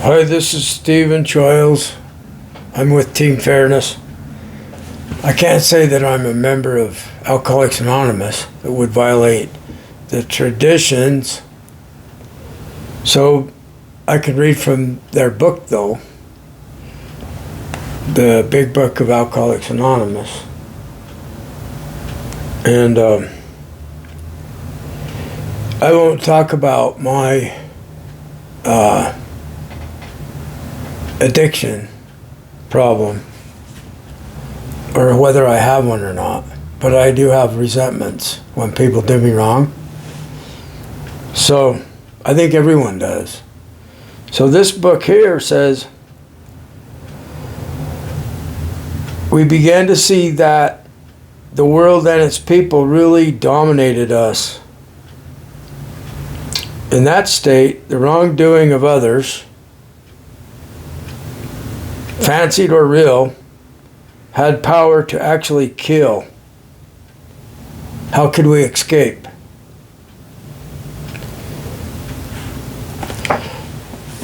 Hi, this is Stephen Childs. I'm with Team Fairness. I can't say that I'm a member of Alcoholics Anonymous. It would violate the traditions. So I can read from their book, though, the big book of Alcoholics Anonymous. And I won't talk about my addiction problem or whether I have one or not, but I do have resentments when people do me wrong. So I think everyone does. So this book here says, we began to see that the world and its people really dominated us. In that state, the wrongdoing of others, fancied or real, had power to actually kill. How could we escape?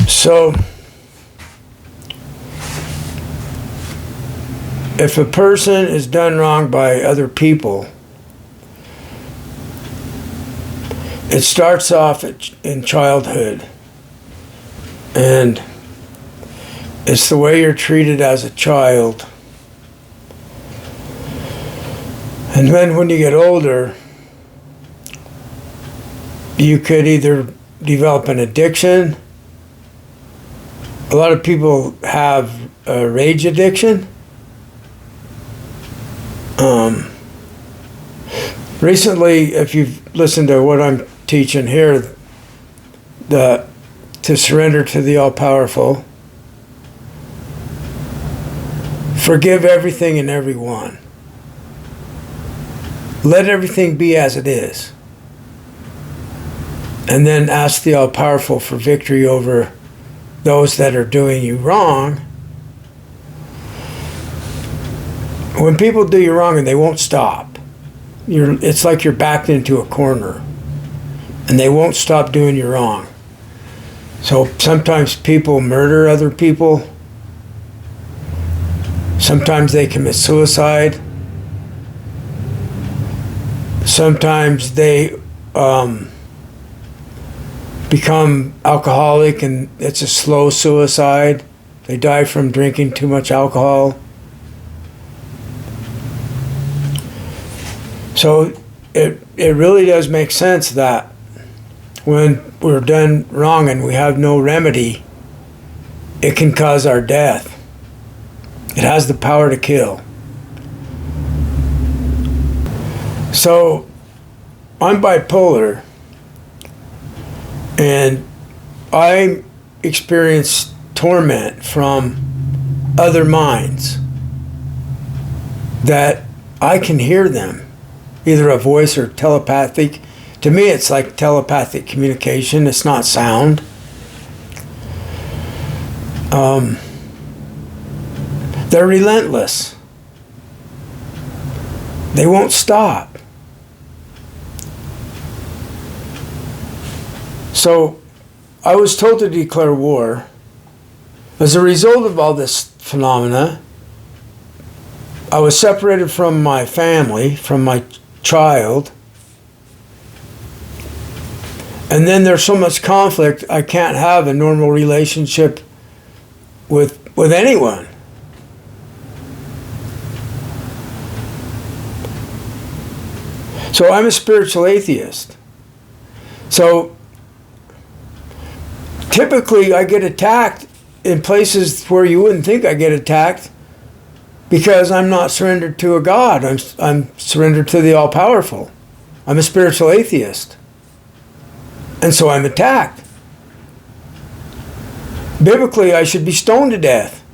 So, if a person is done wrong by other people, it starts off in childhood, and it's the way you're treated as a child. And then when you get older, you could either develop an addiction. A lot of people have a rage addiction. Recently, if you've listened to what I'm teaching here, to surrender to the all-powerful, forgive everything and everyone. Let everything be as it is. And then ask the all-powerful for victory over those that are doing you wrong. When people do you wrong and they won't stop, it's like you're backed into a corner and they won't stop doing you wrong. So sometimes people murder other people. Sometimes they commit suicide. Sometimes they become alcoholic and it's a slow suicide. They die from drinking too much alcohol. So it really does make sense that when we're done wrong and we have no remedy, it can cause our death. It has the power to kill. So I'm bipolar, and I experience torment from other minds that I can hear them, either a voice or telepathic. To me, it's like telepathic communication. It's not sound. They're relentless. They won't stop. So I was told to declare war. As a result of all this phenomena, I was separated from my family, from my child. And then there's so much conflict, I can't have a normal relationship with anyone. So I'm a spiritual atheist. So typically I get attacked in places where you wouldn't think I get attacked because I'm not surrendered to a God. I'm surrendered to the all-powerful. I'm a spiritual atheist. And so I'm attacked. Biblically, I should be stoned to death.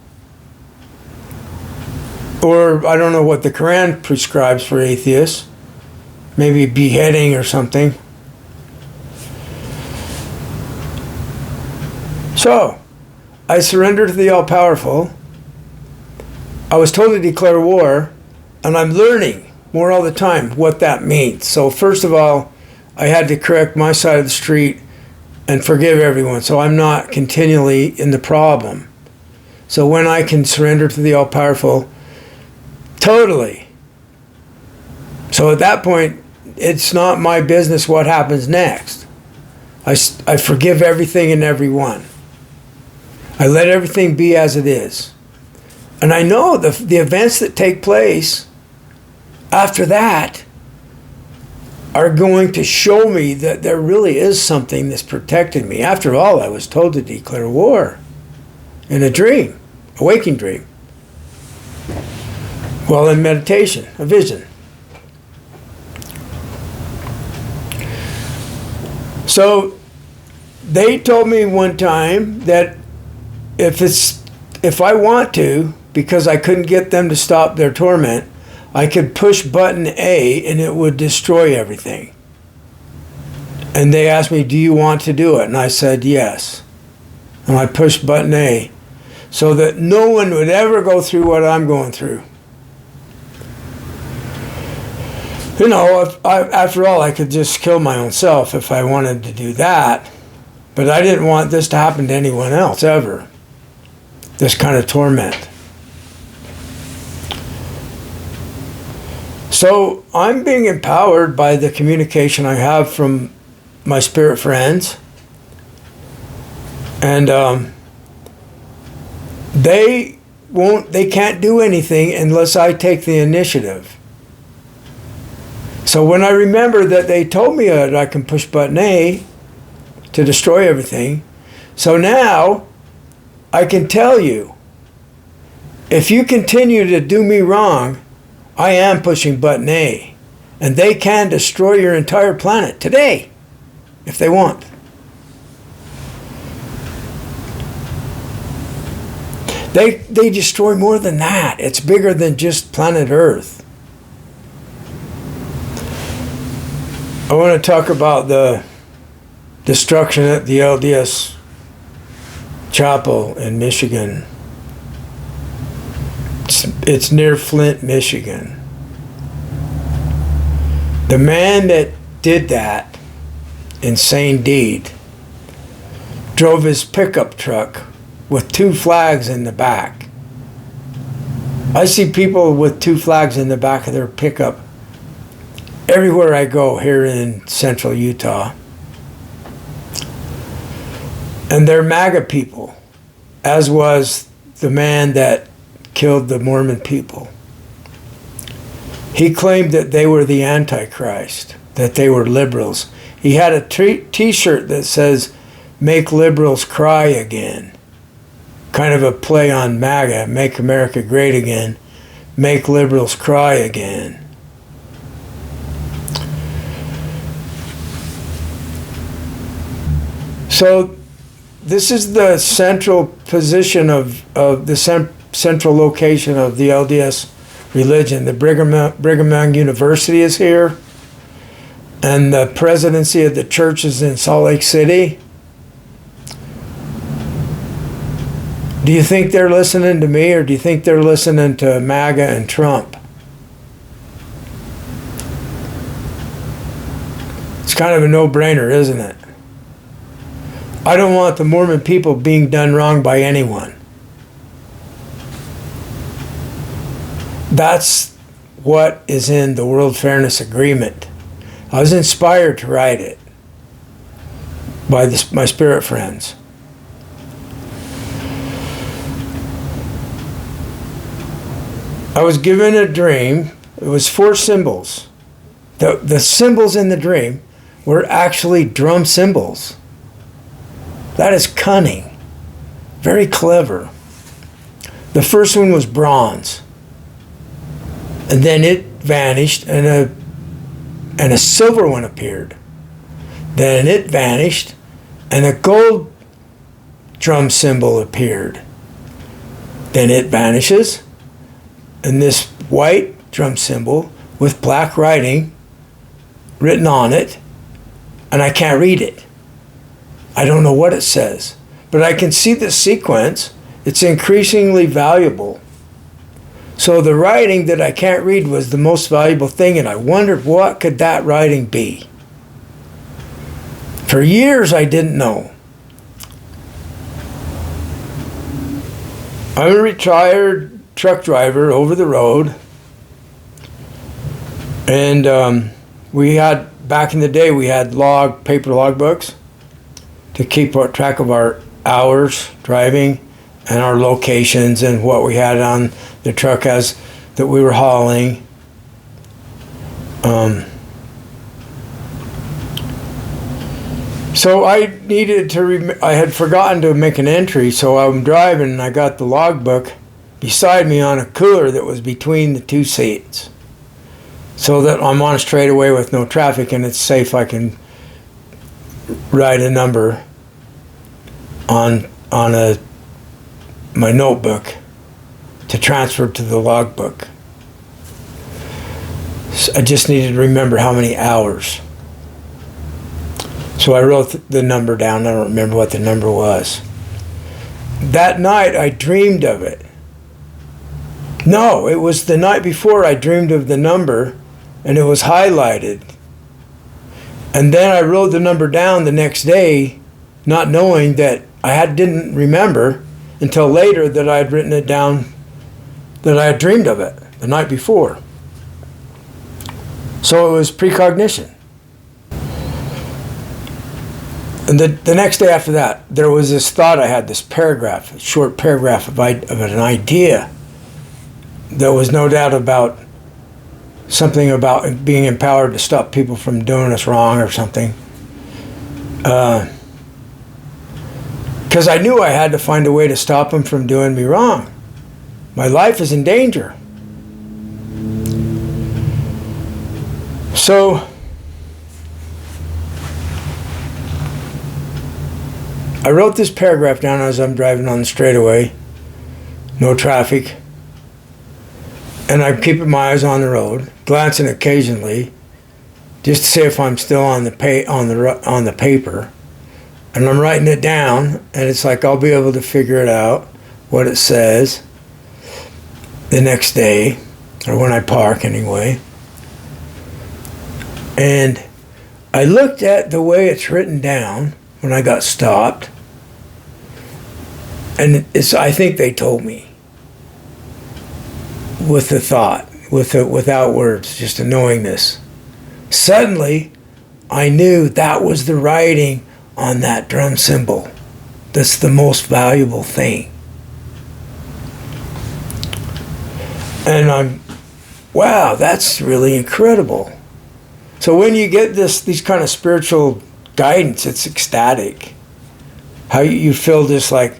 Or I don't know what the Quran prescribes for atheists. Maybe beheading or something. So, I surrender to the all-powerful. I was told to declare war, and I'm learning more all the time what that means. So first of all, I had to correct my side of the street and forgive everyone, so I'm not continually in the problem. So when I can surrender to the all-powerful, totally. So at that point, it's not my business what happens next. I forgive everything and everyone. I let everything be as it is. And I know the events that take place after that are going to show me that there really is something that's protecting me. After all, I was told to declare war in a dream, a waking dream. Well, in meditation, a vision. So they told me one time that if I want to, because I couldn't get them to stop their torment, I could push button A and it would destroy everything. And they asked me, do you want to do it? And I said, yes. And I pushed button A so that no one would ever go through what I'm going through. You know, after all, I could just kill my own self if I wanted to do that. But I didn't want this to happen to anyone else, ever. This kind of torment. So I'm being empowered by the communication I have from my spirit friends. And they can't do anything unless I take the initiative. So when I remember that they told me that I can push button A to destroy everything, so now I can tell you, if you continue to do me wrong, I am pushing button A, and they can destroy your entire planet today, if they want. They destroy more than that. It's bigger than just planet Earth. I want to talk about the destruction at the LDS chapel in Michigan. It's near Flint, Michigan. The man that did that insane deed drove his pickup truck with 2 flags in the back. I see people with 2 flags in the back of their pickup everywhere I go here in central Utah. And they're MAGA people, as was the man that killed the Mormon people. He claimed that they were the Antichrist, that they were liberals. He had a t-shirt that says, "Make liberals cry again." Kind of a play on MAGA, "Make America Great Again, make liberals cry again." So this is the central position of the central location of the LDS religion. The Brigham Young University is here, and the presidency of the church is in Salt Lake City. Do you think they're listening to me, or do you think they're listening to MAGA and Trump? It's kind of a no-brainer, isn't it? I don't want the Mormon people being done wrong by anyone. That's what is in the World Fairness Agreement. I was inspired to write it by my spirit friends. I was given a dream. It was 4 symbols. The symbols in the dream were actually drum cymbals. That is cunning. Very clever. The first one was bronze. And then it vanished, and a silver one appeared. Then it vanished, and a gold drum cymbal appeared. Then it vanishes, and this white drum cymbal with black writing written on it, and I can't read it. I don't know what it says, but I can see the sequence. It's increasingly valuable. So the writing that I can't read was the most valuable thing, and I wondered what could that writing be. For years I didn't know. I'm a retired truck driver over the road. And we had, back in the day, we had paper logbooks to keep track of our hours driving and our locations and what we had on the truck that we were hauling. So I needed to, I had forgotten to make an entry, so I'm driving and I got the logbook beside me on a cooler that was between the two seats, so that I'm on a straightaway with no traffic and it's safe. I can write a number on my notebook to transfer to the logbook. So I just needed to remember how many hours. So I wrote the number down. I don't remember what the number was. That night I dreamed of it. No, it was the night before I dreamed of the number, and it was highlighted. And then I wrote the number down the next day, not knowing that didn't remember until later that I had written it down, that I had dreamed of it the night before. So it was precognition. And the next day after that, there was this thought I had, this paragraph, a short paragraph of an idea that was no doubt about something about being empowered to stop people from doing us wrong or something. Because I knew I had to find a way to stop them from doing me wrong. My life is in danger. So I wrote this paragraph down as I'm driving on the straightaway, no traffic, and I'm keeping my eyes on the road, glancing occasionally, just to see if I'm still on the paper, and I'm writing it down, and it's like I'll be able to figure it out, what it says, the next day, or when I park anyway. And I looked at the way it's written down when I got stopped, and I think they told me with the thought, without words, just a knowingness. Suddenly, I knew that was the writing on that drum cymbal. That's the most valuable thing. And wow, that's really incredible. So when you get these kind of spiritual guidance, it's ecstatic. How you feel this like,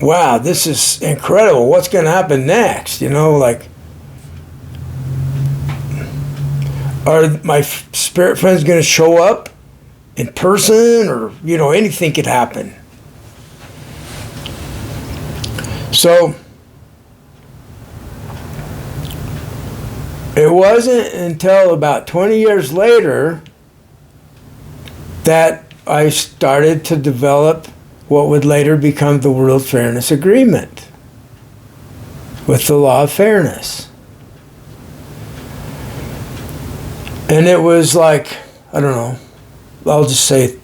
wow, this is incredible. What's going to happen next? Like, are my spirit friends going to show up in person, or anything could happen. So it wasn't until about 20 years later that I started to develop what would later become the World Fairness Agreement with the law of fairness. And it was like, I don't know, I'll just say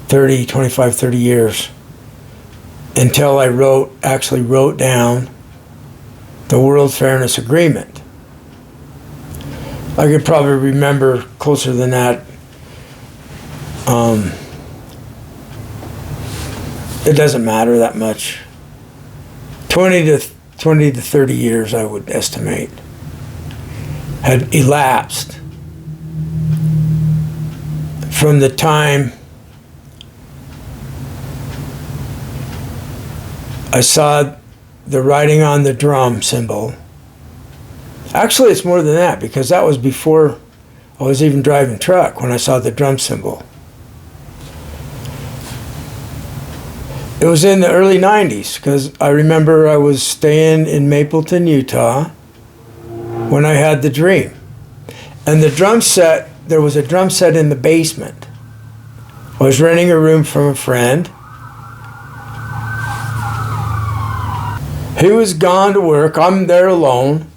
30 years until I actually wrote down the World Fairness Agreement. I could probably remember closer than that. It doesn't matter that much. 20 to 30 years, I would estimate, had elapsed from the time I saw the writing on the drum cymbal. Actually, it's more than that, because that was before I was even driving truck when I saw the drum cymbal. It was in the early 90s, because I remember I was staying in Mapleton, Utah, when I had the dream. And the drum set, there was a drum set in the basement. I was renting a room from a friend. He was gone to work. I'm there alone.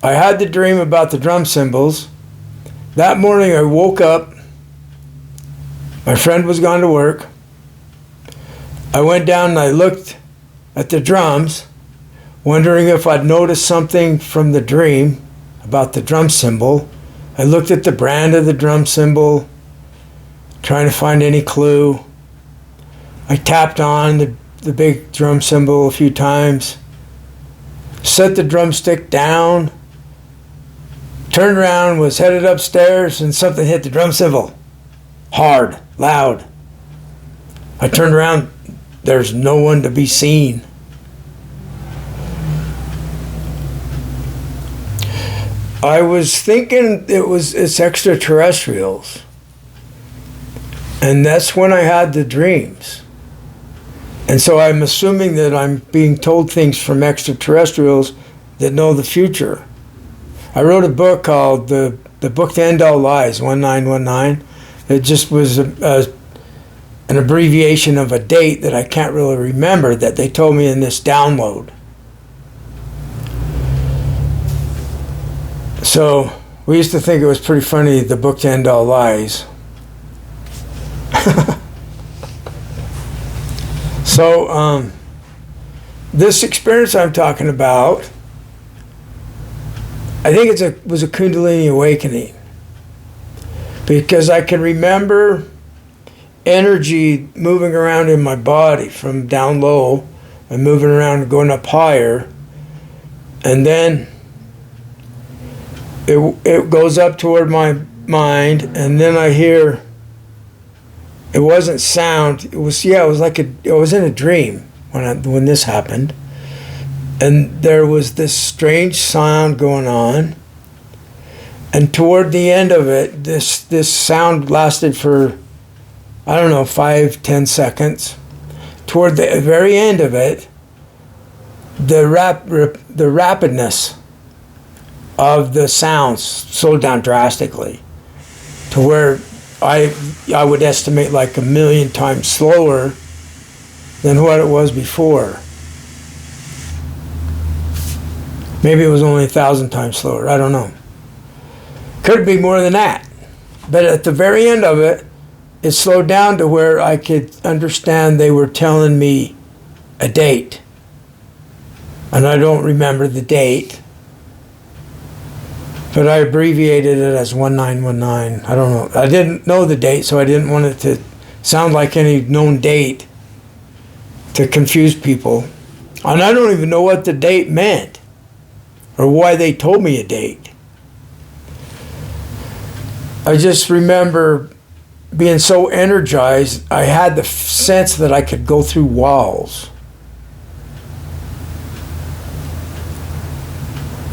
I had the dream about the drum cymbals. That morning I woke up My friend was gone to work. I went down and I looked at the drums, wondering if I'd noticed something from the dream about the drum cymbal. I looked at the brand of the drum cymbal, trying to find any clue. I tapped on the big drum cymbal a few times, set the drumstick down, turned around, was headed upstairs, and something hit the drum cymbal. Hard, loud. I turned around, there's no one to be seen. I was thinking it's extraterrestrials. And that's when I had the dreams. And so I'm assuming that I'm being told things from extraterrestrials that know the future. I wrote a book called The Book to End All Lies, 1919. It just was an abbreviation of a date that I can't really remember that they told me in this download. So we used to think it was pretty funny, The Book to End All Lies. So this experience I'm talking about, I think it was a Kundalini awakening, because I can remember energy moving around in my body from down low and moving around and going up higher, and then it goes up toward my mind, and then I hear. It wasn't sound. It was like I was in a dream when this happened, and there was this strange sound going on. And toward the end of it, this sound lasted for, I don't know, 5-10 seconds. Toward the very end of it, the rapidness of the sounds slowed down drastically to where I would estimate like 1,000,000 times slower than what it was before. Maybe it was only 1,000 times slower. I don't know. Could be more than that. But at the very end of it, it slowed down to where I could understand they were telling me a date. And I don't remember the date. But I abbreviated it as 1919. I don't know. I didn't know the date, so I didn't want it to sound like any known date to confuse people. And I don't even know what the date meant or why they told me a date. I just remember being so energized, I had the sense that I could go through walls.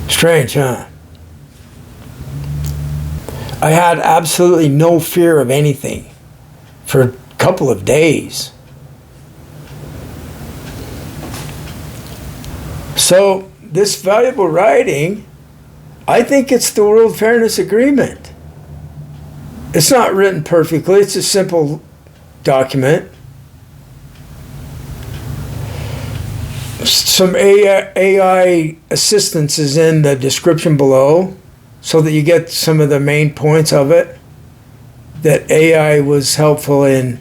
Strange, huh? I had absolutely no fear of anything for a couple of days. So this valuable writing, I think it's the World Fairness Agreement. It's not written perfectly. It's a simple document. Some AI assistance is in the description below, so that you get some of the main points of it that AI was helpful in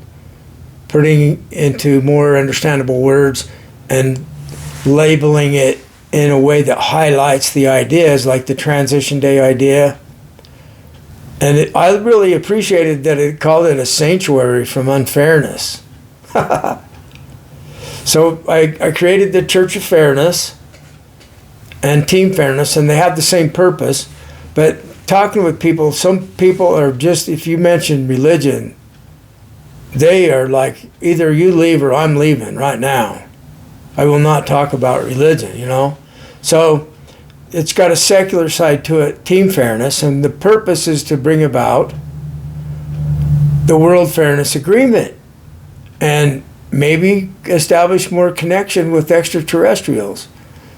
putting into more understandable words and labeling it in a way that highlights the ideas, like the transition day idea. And I really appreciated that it called it a sanctuary from unfairness. So I created the Church of Fairness and Team Fairness, and they have the same purpose. But talking with people, some people are just, if you mention religion, they are like, either you leave or I'm leaving right now. I will not talk about religion, you know. So it's got a secular side to it, Team Fairness, and the purpose is to bring about the World Fairness Agreement and maybe establish more connection with extraterrestrials.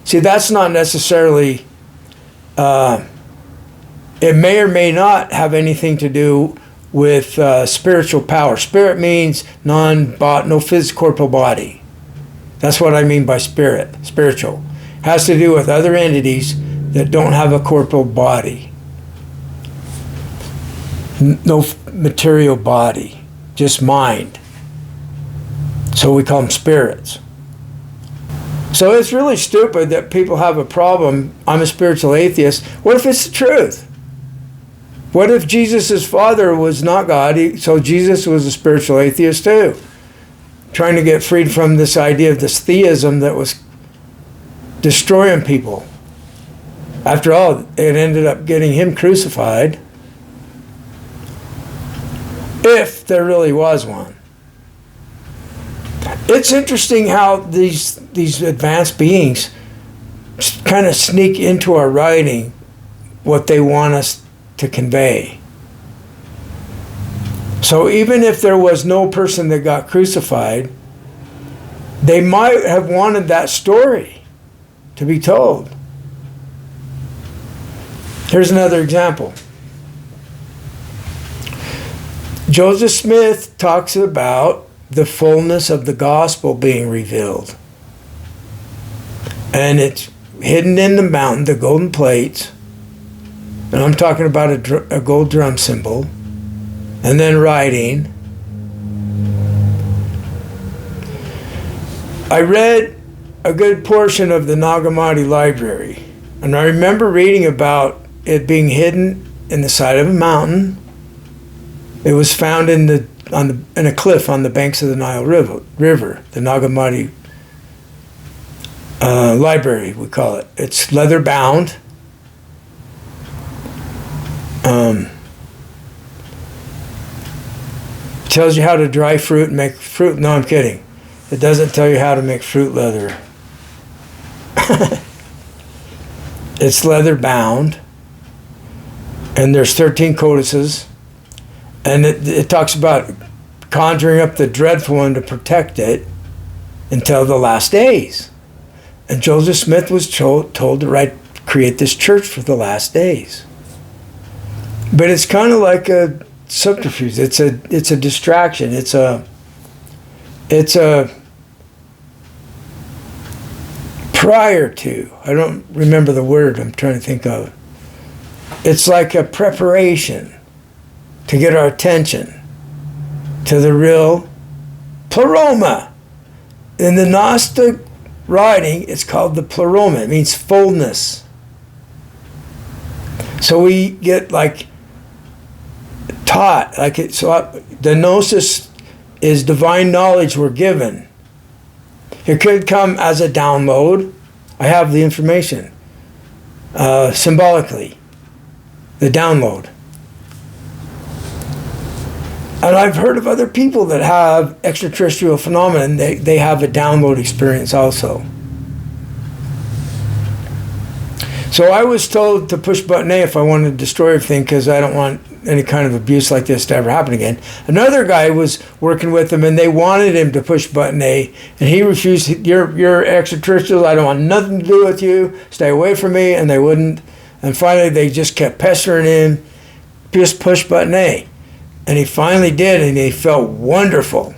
See, that's not necessarily... it may or may not have anything to do with spiritual power. Spirit means no physical corporal body. That's what I mean by spirit, spiritual. It has to do with other entities that don't have a corporal body. No material body. just mind. So we call them spirits. So it's really stupid that people have a problem. I'm a spiritual atheist. What if it's the truth? What if Jesus' father was not God, so Jesus was a spiritual atheist too? Trying to get freed from this idea of this theism that was destroying people. After all, it ended up getting him crucified. If there really was one. It's interesting how these advanced beings kind of sneak into our writing what they want us to convey. So even if there was no person that got crucified, they might have wanted that story to be told. Here's another example. Joseph Smith talks about the fullness of the gospel being revealed. And it's hidden in the mountain, the golden plates. And I'm talking about a gold drum symbol. And then writing. I read a good portion of the Nag Hammadi library. And I remember reading about it being hidden in the side of a mountain. It was found in a cliff on the banks of the Nile River, the Nag Hammadi library, we call it. It's leather bound. Tells you how to dry fruit and make fruit. No, I'm kidding. It doesn't tell you how to make fruit leather. It's leather bound. And there's 13 codices. And it talks about conjuring up the dreadful one to protect it until the last days. And Joseph Smith was told to create this church for the last days. But it's kind of like a subterfuge. It's a distraction. It's a prior to. I don't remember the word I'm trying to think of. It's like a preparation to get our attention to the real pleroma. In the Gnostic writing, it's called the pleroma. It means fullness. So we get taught, the gnosis is divine knowledge we're given. It could come as a download. I have the information. Symbolically, the download. And I've heard of other people that have extraterrestrial phenomena, and they have a download experience also. So I was told to push button A if I wanted to destroy everything, because I don't want any kind of abuse like this to ever happen again. Another guy was working with him, and they wanted him to push button A, and he refused. You're extraterrestrials. I don't want nothing to do with you. Stay away from me. And they wouldn't. And finally, they just kept pestering him. Just push button A. And he finally did, and he felt wonderful.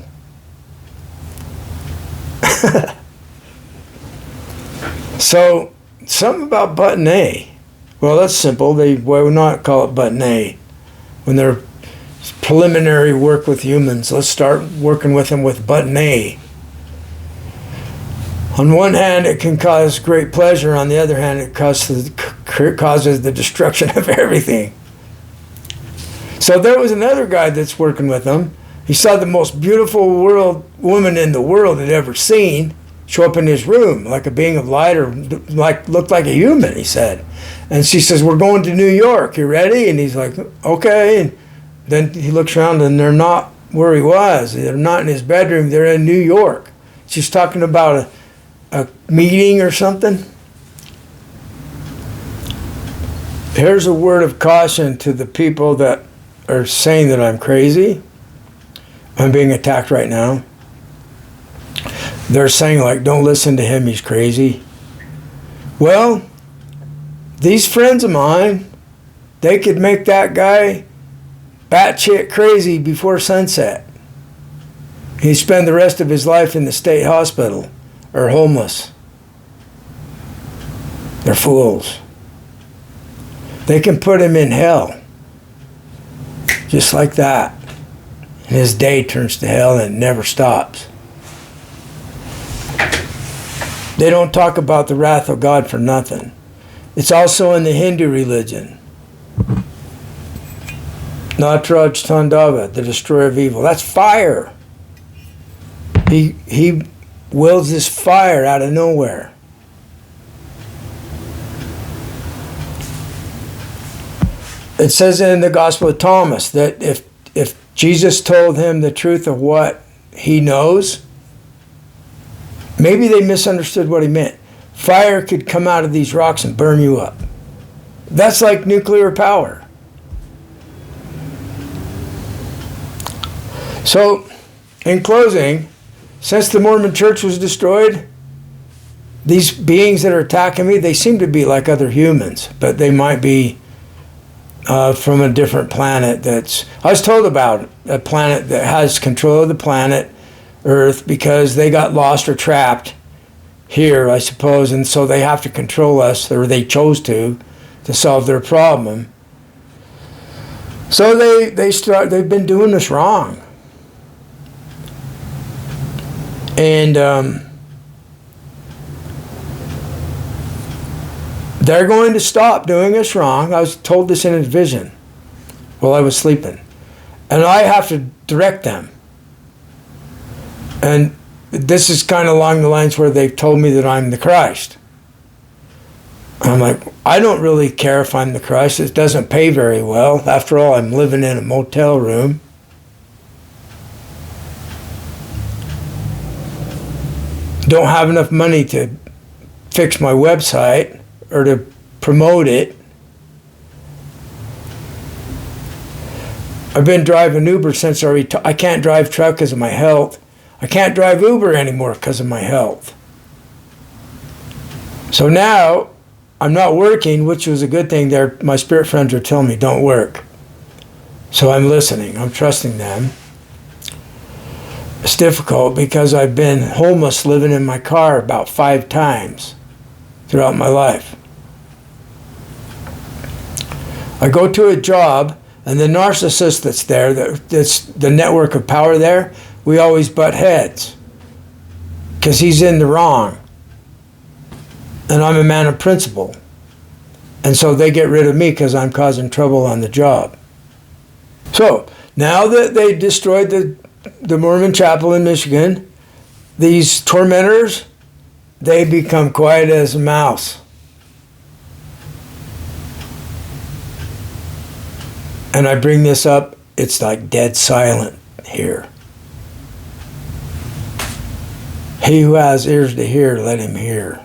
So, something about button A. Well, that's simple. They would not call it button A. When they're preliminary work with humans, let's start working with them with button A. On one hand, it can cause great pleasure. On the other hand, it causes the destruction of everything. So there was another guy that's working with him. He saw the most beautiful woman in the world had ever seen show up in his room, like a being of light, or looked like a human, he said. And she says, "We're going to New York. You ready?" And he's like, "Okay." And then he looks around, and they're not where he was. They're not in his bedroom. They're in New York. She's talking about a meeting or something. Here's a word of caution to the people that are saying that I'm crazy. I'm being attacked right now. They're saying, don't listen to him, he's crazy. Well, these friends of mine, they could make that guy batshit crazy before sunset. He'd spend the rest of his life in the state hospital or homeless. They're fools. They can put him in hell. Just like that. And his day turns to hell and it never stops. They don't talk about the wrath of God for nothing. It's also in the Hindu religion. Nataraj Tandava, the destroyer of evil. That's fire. He wills this fire out of nowhere. It says in the Gospel of Thomas that if Jesus told him the truth of what he knows, maybe they misunderstood what he meant. Fire could come out of these rocks and burn you up. That's like nuclear power. So, in closing, since the Mormon Church was destroyed, these beings that are attacking me, they seem to be like other humans, but they might be from a different planet. I was told about a planet that has control of the planet Earth because they got lost or trapped here, I suppose, and so they have to control us, or they chose to solve their problem. So they've been doing this wrong. And they're going to stop doing us wrong. I was told this in a vision while I was sleeping. And I have to direct them. And this is kind of along the lines where they've told me that I'm the Christ. I'm like, I don't really care if I'm the Christ. It doesn't pay very well. After all, I'm living in a motel room. Don't have enough money to fix my website or to promote it. I've been driving Uber since I can't drive truck because of my health. I can't drive Uber anymore because of my health. So now I'm not working, which was a good thing. My spirit friends are telling me don't work. So I'm listening. I'm trusting them. It's difficult because I've been homeless living in my car about 5 times throughout my life. I go to a job, and the narcissist that's there, that's the network of power there, we always butt heads because he's in the wrong. And I'm a man of principle. And so they get rid of me because I'm causing trouble on the job. So now that they destroyed the Mormon chapel in Michigan, these tormentors, they become quiet as a mouse. And I bring this up, it's like dead silent here. He who has ears to hear, let him hear.